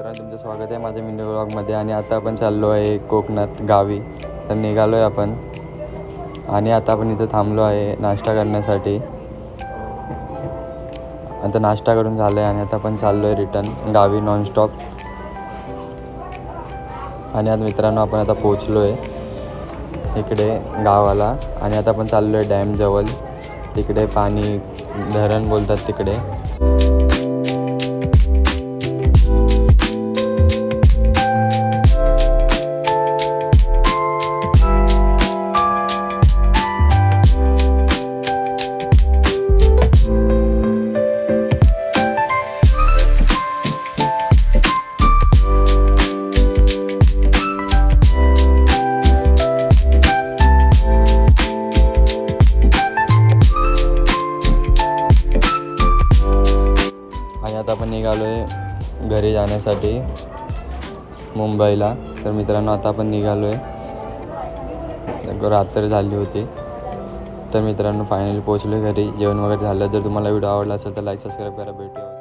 मित्रांनो, तुमचं स्वागत आहे माझ्या मिनी व्लॉगमध्ये. आणि आता आपण चाललो आहे कोकणात गावी. तर निघालो आहे आपण आणि आता आपण इथं थांबलो आहे नाश्ता करण्यासाठी. आता नाश्ता करून झालं आहे आणि आता आपण चाललो आहे रिटर्न गावी नॉनस्टॉप. आणि आता मित्रांनो आपण आता पोचलो आहे इकडे गावाला आणि आता आपण चाललो आहे डॅमजवळ. तिकडे पाणी धरण बोलतात तिकडे. आणि आता आपण निघालो आहे घरी जाण्यासाठी मुंबईला. तर मित्रांनो आता आपण निघालो आहे, रात्र झाली होती. तर मित्रांनो फायनली पोहोचलो घरी. जेवण वगैरे झालं. जर तुम्हाला व्हिडिओ आवडला असेल तर लाईक सबस्क्राईब करा. भेटूया.